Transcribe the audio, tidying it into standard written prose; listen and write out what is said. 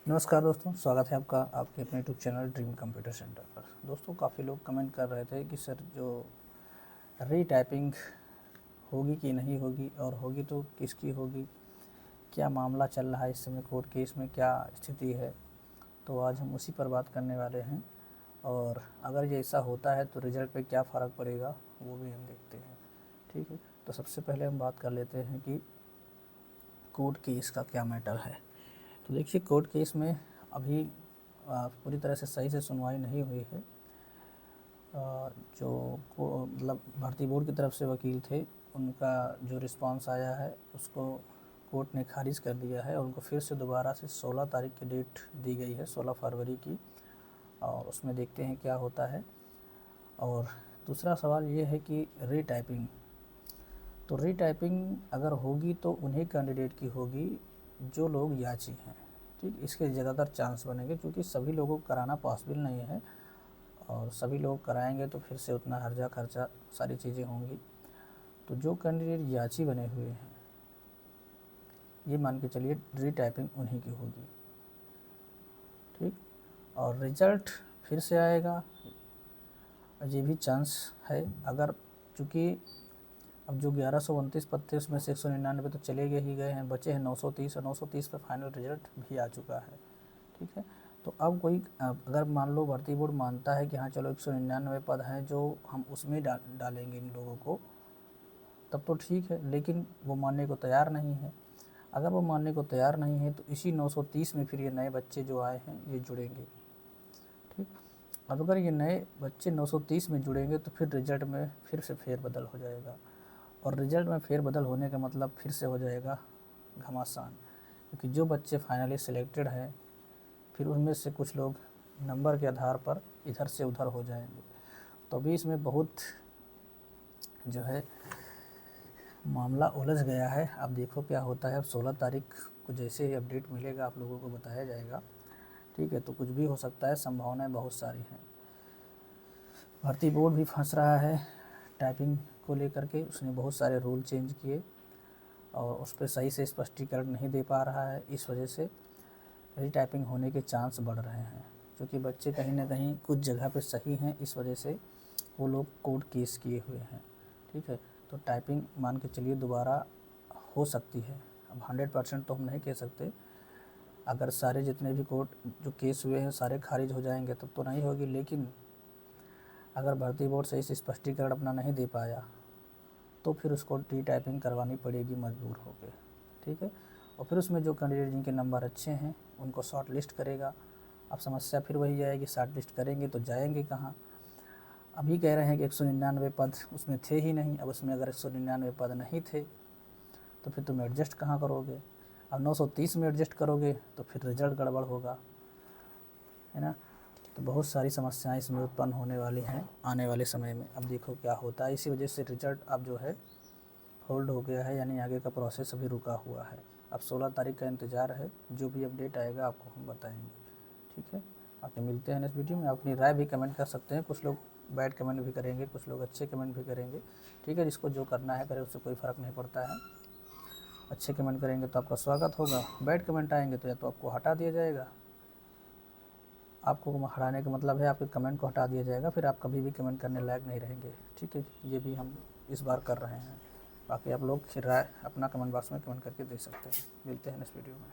नमस्कार दोस्तों, स्वागत है आपका आपके अपने YouTube channel dream computer centre पर। दोस्तों, काफ़ी लोग कमेंट कर रहे थे कि सर जो रीटाइपिंग होगी कि नहीं होगी, और होगी तो किसकी होगी, क्या मामला चल रहा है इस समय, कोर्ट केस में क्या स्थिति है। तो आज हम उसी पर बात करने वाले हैं, और अगर ये ऐसा होता है तो रिज़ल्ट पे क्या फ़र्क पड़ेगा वो भी हम देखते हैं। ठीक है, तो सबसे पहले हम बात कर लेते हैं कि कोर्ट केस का क्या मैटर है। तो देखिए, कोर्ट केस में अभी पूरी तरह से सही से सुनवाई नहीं हुई है। जो को मतलब भारतीय बोर्ड की तरफ से वकील थे, उनका जो रिस्पांस आया है उसको कोर्ट ने खारिज कर दिया है, और उनको फिर से दोबारा से 16 तारीख की डेट दी गई है, 16 फरवरी की, और उसमें देखते हैं क्या होता है। और दूसरा सवाल ये है कि रीटाइपिंग, तो रीटाइपिंग अगर होगी तो उन्हीं कैंडिडेट की होगी जो लोग याची हैं। ठीक, इसके ज़्यादातर चांस बनेंगे, क्योंकि सभी लोगों को कराना पॉसिबल नहीं है, और सभी लोग कराएंगे तो फिर से उतना हर्जा खर्चा सारी चीज़ें होंगी। तो जो कैंडिडेट याची बने हुए हैं, ये मान के चलिए रीटाइपिंग उन्हीं की होगी। ठीक, और रिजल्ट फिर से आएगा, ये भी चांस है। अगर चूँकि अब जो 1129 पद थे उसमें से 199 तो चले गए ही गए हैं, बचे हैं 930, और 930 पे फाइनल रिजल्ट भी आ चुका है। ठीक है, तो अब कोई अगर मान लो भर्ती बोर्ड मानता है कि हाँ चलो 199 पद हैं जो हम उसमें डालेंगे इन लोगों को, तब तो ठीक है, लेकिन वो मानने को तैयार नहीं है। अगर वो मानने को तैयार नहीं है तो इसी 930 में फिर ये नए बच्चे जो आए हैं ये जुड़ेंगे। ठीक, अब अगर ये नए बच्चे 930 में जुड़ेंगे तो फिर रिजल्ट में फिर से फेरबदल हो जाएगा, और रिजल्ट में फेरबदल होने का मतलब फिर से हो जाएगा घमासान, क्योंकि जो बच्चे फाइनली सिलेक्टेड हैं फिर उनमें से कुछ लोग नंबर के आधार पर इधर से उधर हो जाएंगे। तो अभी इसमें बहुत जो है मामला उलझ गया है। अब देखो क्या होता है। अब 16 तारीख को जैसे ही अपडेट मिलेगा आप लोगों को बताया जाएगा। ठीक है, तो कुछ भी हो सकता है, संभावनाएं बहुत सारी हैं। भर्ती बोर्ड भी फंस रहा है टाइपिंग को लेकर के, उसने बहुत सारे रूल चेंज किए और उस पर सही से स्पष्टीकरण नहीं दे पा रहा है। इस वजह से रीटाइपिंग होने के चांस बढ़ रहे हैं, क्योंकि बच्चे कहीं ना कहीं कुछ जगह पे सही हैं, इस वजह से वो लोग कोर्ट केस किए हुए हैं। ठीक है, तो टाइपिंग मान के चलिए दोबारा हो सकती है। अब 100% तो हम नहीं कह सकते। अगर सारे जितने भी कोर्ट जो केस हुए हैं सारे खारिज हो जाएंगे तब तो नहीं होगी, लेकिन अगर भर्ती बोर्ड सही से स्पष्टीकरण अपना नहीं दे पाया तो फिर उसको रीटाइपिंग करवानी पड़ेगी मजबूर होकर। ठीक है, और फिर उसमें जो कैंडिडेट जिनके नंबर अच्छे हैं उनको शॉर्ट लिस्ट करेगा। अब समस्या फिर वही आएगी, शॉर्ट लिस्ट करेंगे तो जाएंगे कहाँ। अभी कह रहे हैं कि 199 पद उसमें थे ही नहीं। अब उसमें अगर 199 पद नहीं थे तो फिर तुम एडजस्ट कहाँ करोगे। अब 930 में एडजस्ट करोगे तो फिर रिजल्ट गड़बड़ होगा, है ना। तो बहुत सारी समस्याएं इसमें उत्पन्न होने वाली हैं आने वाले समय में। अब देखो क्या होता है। इसी वजह से रिजल्ट अब जो है होल्ड हो गया है, यानी आगे का प्रोसेस अभी रुका हुआ है। अब 16 तारीख का इंतज़ार है, जो भी अपडेट आएगा आपको हम बताएंगे। ठीक है, आके मिलते हैं नेक्स्ट वीडियो में। अपनी राय भी कमेंट कर सकते हैं, कुछ लोग बैड कमेंट भी करेंगे, कुछ लोग अच्छे कमेंट भी करेंगे। ठीक है, जिसको जो करना है करे, उससे कोई फ़र्क नहीं पड़ता है। अच्छे कमेंट करेंगे तो आपका स्वागत होगा, बैड कमेंट आएंगे तो या तो आपको हटा दिया जाएगा। आपको हटाने का मतलब है आपके कमेंट को हटा दिया जाएगा, फिर आप कभी भी कमेंट करने लायक नहीं रहेंगे। ठीक है, ये भी हम इस बार कर रहे हैं। बाकी आप लोग राय अपना कमेंट बॉक्स में कमेंट करके दे सकते हैं। मिलते हैं नेक्स्ट वीडियो में।